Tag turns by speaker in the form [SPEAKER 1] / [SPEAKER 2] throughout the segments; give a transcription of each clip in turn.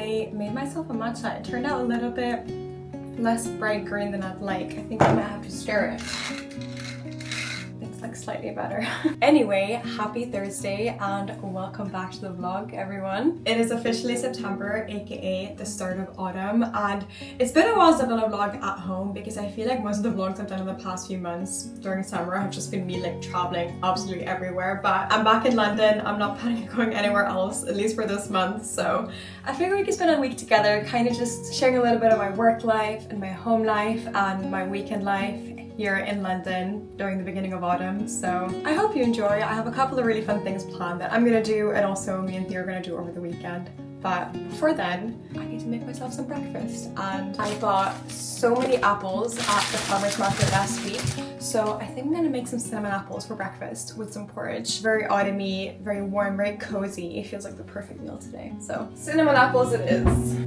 [SPEAKER 1] I made myself a matcha. It turned out a little bit less bright green than I'd like. I think I might have to stir it. It's like slightly better. Anyway, happy Thursday and welcome back to the vlog, everyone. It is officially September, aka the start of autumn, and it's been a while since I've done a vlog at home because I feel like most of the vlogs I've done in the past few months during summer have just been me like traveling absolutely everywhere. But I'm back in London. I'm not planning on going anywhere else, at least for this month. So I figured we could spend a week together, kind of just sharing a little bit of my work life and my home life and my weekend life here in London during the beginning of autumn. So I hope you enjoy. I have a couple of really fun things planned that I'm gonna do, and also me and Theo are gonna do over the weekend. But before then, I need to make myself some breakfast. And I bought so many apples at the farmer's market last week. So I think I'm gonna make some cinnamon apples for breakfast with some porridge. Very autumny, very warm, very cozy. It feels like the perfect meal today. So cinnamon apples it is.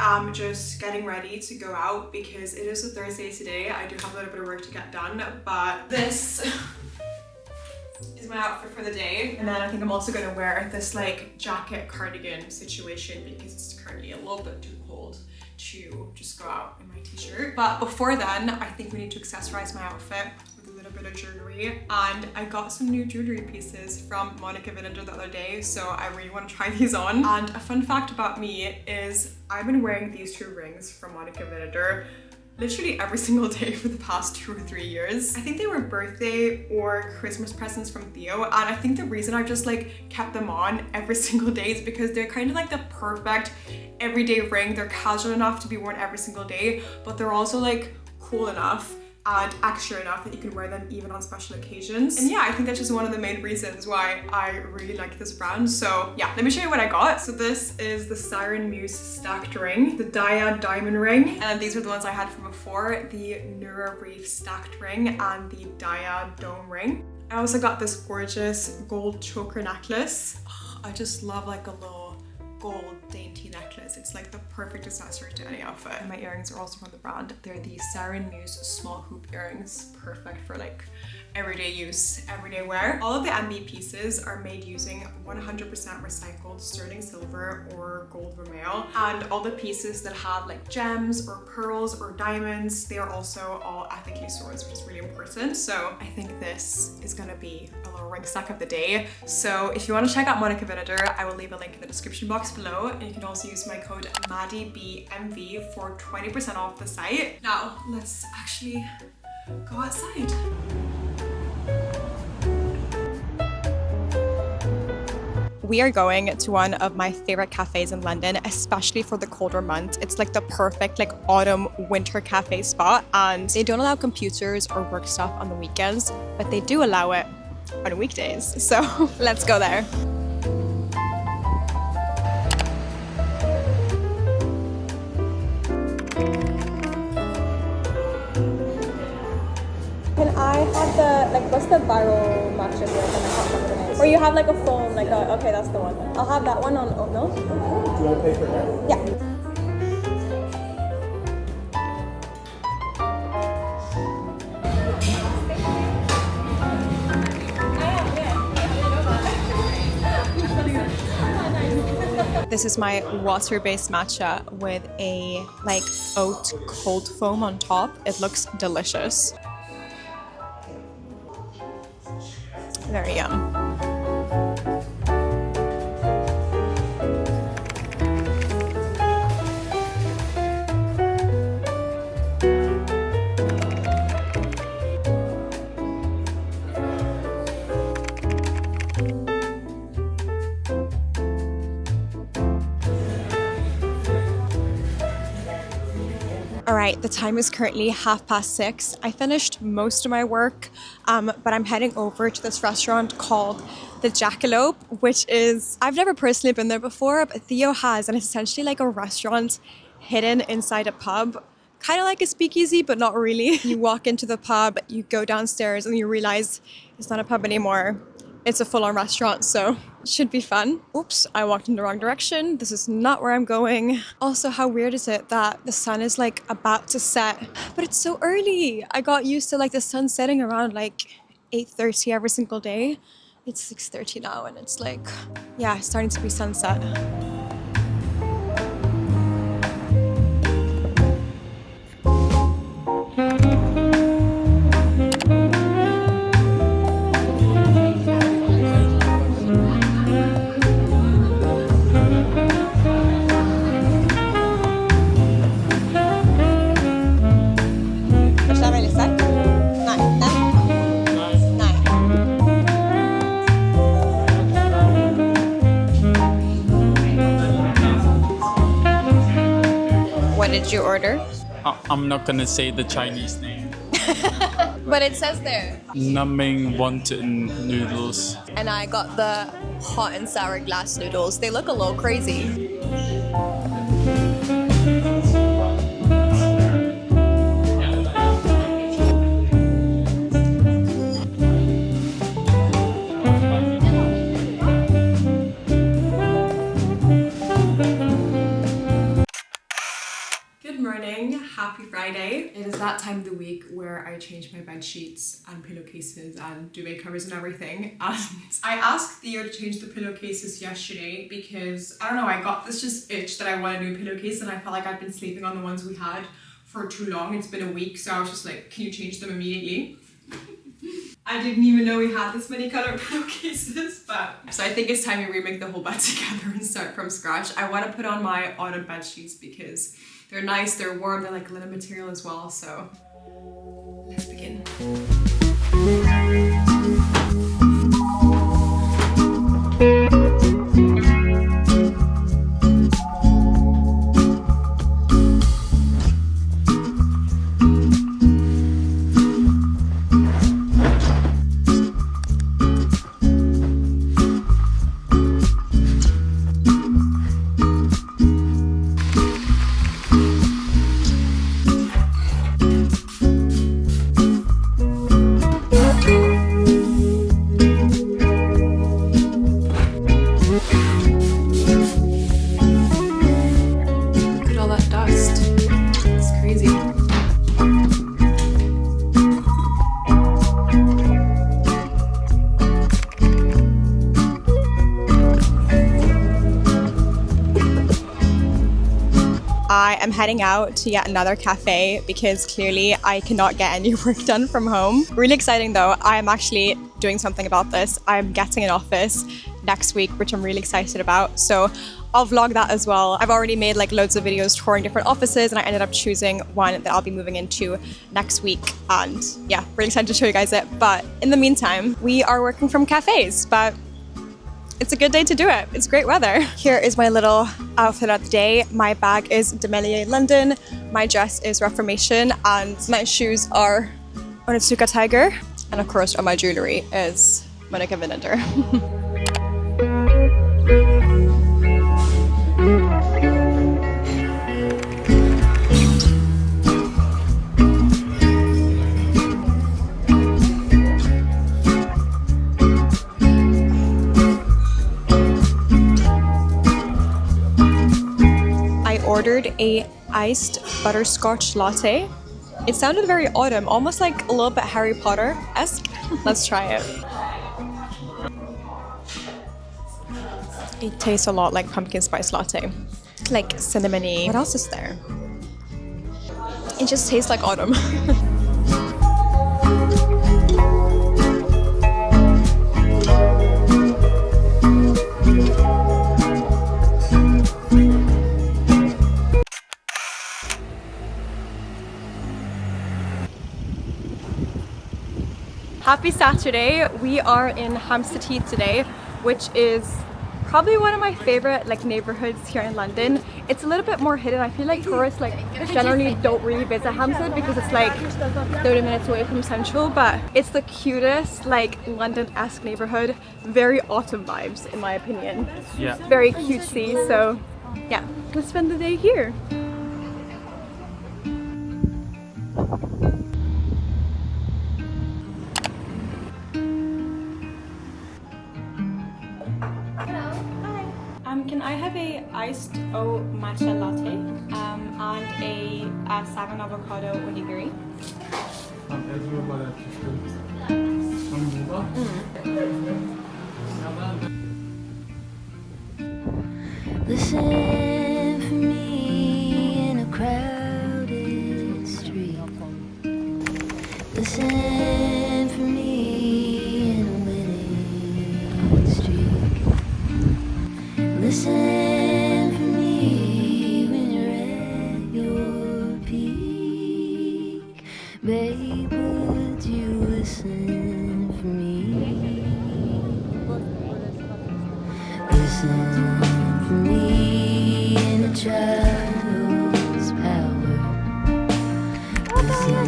[SPEAKER 1] I'm just getting ready to go out because it is a Thursday today. I do have a little bit of work to get done, but this is my outfit for the day. And then I think I'm also gonna wear this like jacket cardigan situation because it's currently a little bit too cold to just go out in my t-shirt. But before then, I think we need to accessorize my outfit with a little bit of jewelry. And I got some new jewelry pieces from Monica Vinader the other day, so I really want to try these on. And a fun fact about me is I've been wearing these two rings from Monica Vinader literally every single day for the past 2 or 3 years. I think they were birthday or Christmas presents from Theo, and I think the reason I've just like kept them on every single day is because they're kind of like the perfect everyday ring. They're casual enough to be worn every single day, but they're also like cool enough and extra enough that you can wear them even on special occasions. And yeah, I think that's just one of the main reasons why I really like this brand. So yeah, let me show you what I got. So this is the Siren Muse stacked ring, the Dia diamond ring, and these are the ones I had from before, the Nura Reef stacked ring and the Dia dome ring. I also got this gorgeous gold choker necklace. Oh, I just love like a little gold dainty necklace. It's like the perfect accessory to any outfit. And my earrings are also from the brand. They're the Siren Muse small hoop earrings, perfect for like everyday use, everyday wear. All of the MB pieces are made using 100% recycled sterling silver or gold vermeil, and all the pieces that have like gems or pearls or diamonds, they are also all ethically sourced, which is really important. So I think this is gonna be a little ring stack of the day. So if you want to check out Monica Vinader, I will leave a link in the description box below, and you can also use my code MaddieBMV for 20% off the site. Now let's actually go outside. We are going to one of my favorite cafes in London, especially for the colder months. It's like the perfect like autumn winter cafe spot, and they don't allow computers or work stuff on the weekends, but they do allow it on weekdays. So let's go there.
[SPEAKER 2] What's the viral matcha drink? And I can't remember the name. Or you have like a foam, like a, okay, that's the one. I'll have that one on oat milk.
[SPEAKER 3] Do you want to pay for that?
[SPEAKER 2] Yeah.
[SPEAKER 1] This is my water-based matcha with a like oat cold foam on top. It looks delicious. Very yum. Alright, the time is currently 6:30. I finished most of my work, but I'm heading over to this restaurant called the Jackalope, which is, I've never personally been there before, but Theo has, and it's essentially like a restaurant hidden inside a pub. Kind of like a speakeasy, but not really. You walk into the pub, you go downstairs, and you realize it's not a pub anymore. It's a full-on restaurant, so it should be fun. Oops, I walked in the wrong direction. This is not where I'm going. Also, how weird is it that the sun is like about to set, but it's so early. I got used to like the sun setting around like 8:30 every single day. It's 6:30 now, and it's like, yeah, it's starting to be sunset. What did you order?
[SPEAKER 3] I'm not gonna say the Chinese name.
[SPEAKER 1] But it says there.
[SPEAKER 3] Numbing wonton noodles.
[SPEAKER 1] And I got the hot and sour glass noodles. They look a little crazy. Happy Friday. It is that time of the week where I change my bed sheets and pillowcases and duvet covers and everything. And I asked Theo to change the pillowcases yesterday because, I don't know, I got this just itch that I want a new pillowcase, and I felt like I'd been sleeping on the ones we had for too long. It's been a week, so I was just like, can you change them immediately? I didn't even know we had this many color pillowcases, but so I think it's time we remake the whole bed together and start from scratch. I want to put on my autumn bed sheets because they're nice, they're warm, they're like linen material as well, so let's begin. I am heading out to yet another cafe because clearly I cannot get any work done from home. Really exciting though, I am actually doing something about this. I'm getting an office next week, which I'm really excited about. So I'll vlog that as well. I've already made like loads of videos touring different offices, and I ended up choosing one that I'll be moving into next week. And yeah, really excited to show you guys it. But in the meantime, we are working from cafes, but it's a good day to do it. It's great weather. Here is my little outfit of the day. My bag is Demelier London, my dress is Reformation, and my shoes are Onitsuka Tiger. And of course, all my jewelry is Monica Vinander.
[SPEAKER 2] ordered a iced butterscotch latte. It sounded very autumn, almost like a little bit Harry Potter-esque. Let's try it. It tastes a lot like pumpkin spice latte. Like cinnamony. What else is there? It just tastes like autumn. Happy Saturday. We are in Hampstead today, which is probably one of my favorite neighborhoods here in London. It's a little bit more hidden. I feel like tourists generally don't really visit Hampstead because it's 30 minutes away from Central, but it's the cutest London-esque neighborhood. Very autumn vibes in my opinion.
[SPEAKER 3] Yeah.
[SPEAKER 2] Very cutesy, so yeah, let's spend the day here. Can I have a iced oat matcha latte and a salmon avocado onigiri?
[SPEAKER 4] Listen for me in a crowded street. Listen for me in a winning streak. Listen for me when you're at your peak. Babe, would you listen for me? Listen for me in a child's power. Listen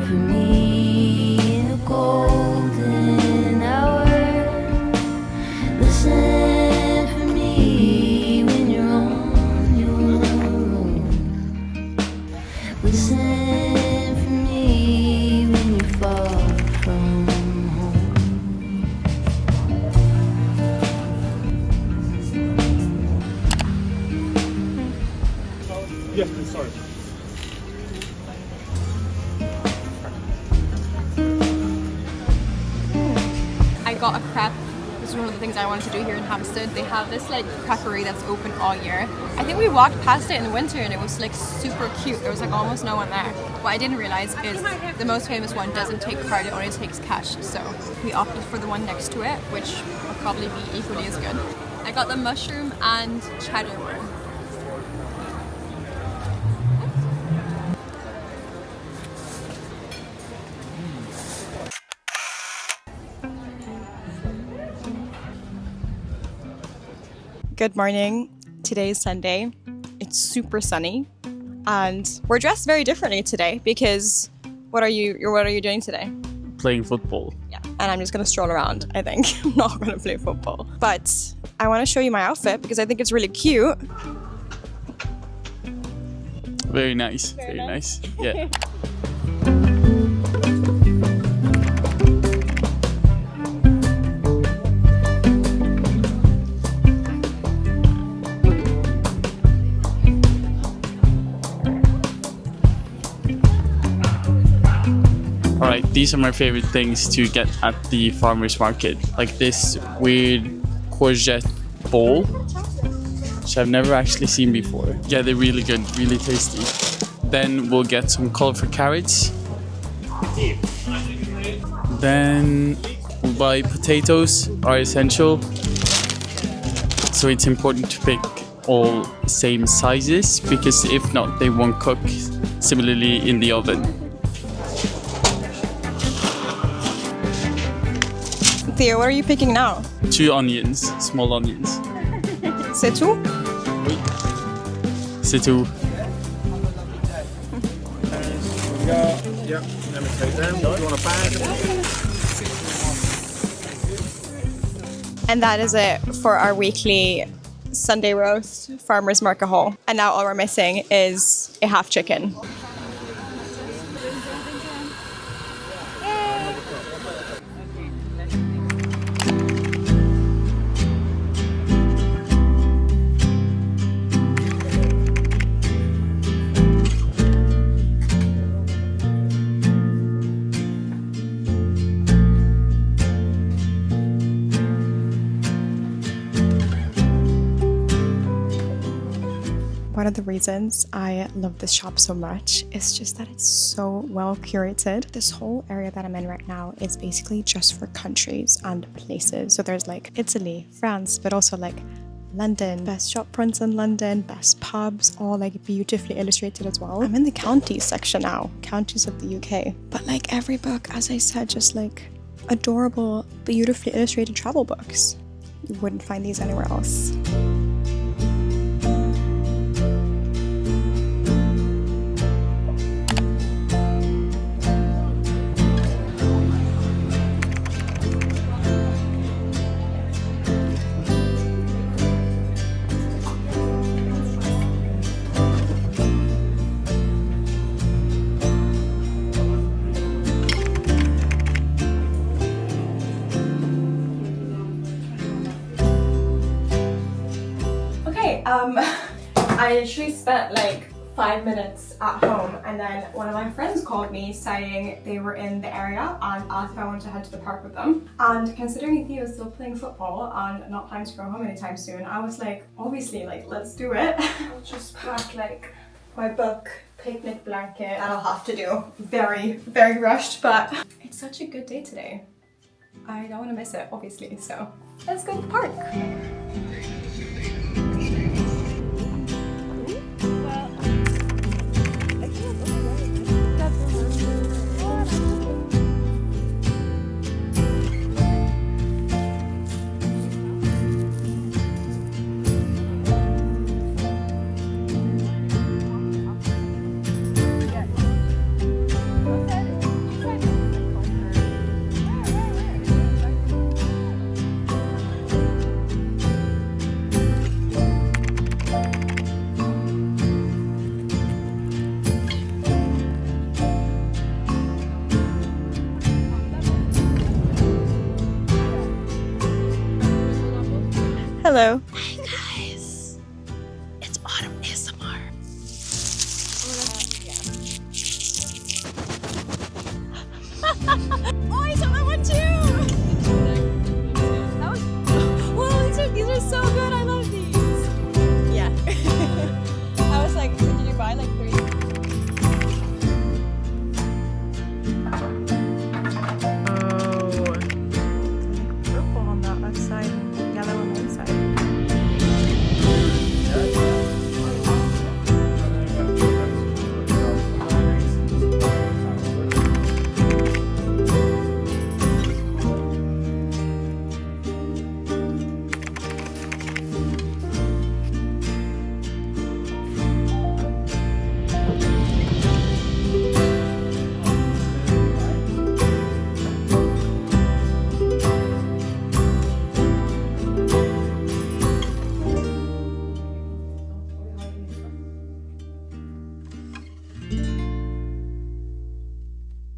[SPEAKER 4] for me in a golden hour. Listen for me when you're on your own. Listen for me when you're far from home.
[SPEAKER 3] Yes, sorry.
[SPEAKER 2] I got a crepe. This is one of the things I wanted to do here in Hampstead. They have this creperie that's open all year. I think we walked past it in winter and it was super cute. There was almost no one there. What I didn't realize is the most famous one doesn't take card, it only takes cash. So we opted for the one next to it, which will probably be equally as good. I got the mushroom and cheddar one. Good morning. Today is Sunday. It's super sunny and we're dressed very differently today because what are you doing today?
[SPEAKER 3] Playing football.
[SPEAKER 2] Yeah, and I'm just gonna stroll around, I think. I'm not gonna play football. But I wanna show you my outfit because I think it's really cute.
[SPEAKER 3] Very nice. Very nice. Yeah. Alright, these are my favorite things to get at the farmer's market. Like this weird courgette bowl, which I've never actually seen before. Yeah, they're really good, really tasty. Then we'll get some colorful carrots. Then we'll buy potatoes, are essential. So it's important to pick all same sizes because if not, they won't cook similarly in the oven.
[SPEAKER 2] Theo, what are you picking now?
[SPEAKER 3] 2 onions, small onions.
[SPEAKER 2] C'est tout?
[SPEAKER 3] Oui. C'est tout.
[SPEAKER 5] Yep, let me take them. Do you want a bag?
[SPEAKER 2] And that is it for our weekly Sunday roast farmer's market haul. And now all we're missing is a half chicken.
[SPEAKER 1] the reasons I love this shop so much is just that it's so well curated. This whole area that I'm in right now is basically just for countries and places. So there's like Italy, France, but also like London, best shop fronts in London, best pubs, all like beautifully illustrated as well. I'm in the counties section now, counties of the UK. But like every book, as I said, just like adorable, beautifully illustrated travel books. You wouldn't find these anywhere else. I literally spent like 5 minutes at home, and then one of my friends called me saying they were in the area and asked if I wanted to head to the park with them. And considering Theo is still playing football and not planning to go home anytime soon, I was like, obviously, like, let's do it. I'll just pack like my book, picnic blanket, and I'll have to do. Very, very rushed, but it's such a good day today. I don't want to miss it, obviously, so let's go to the park. Hello.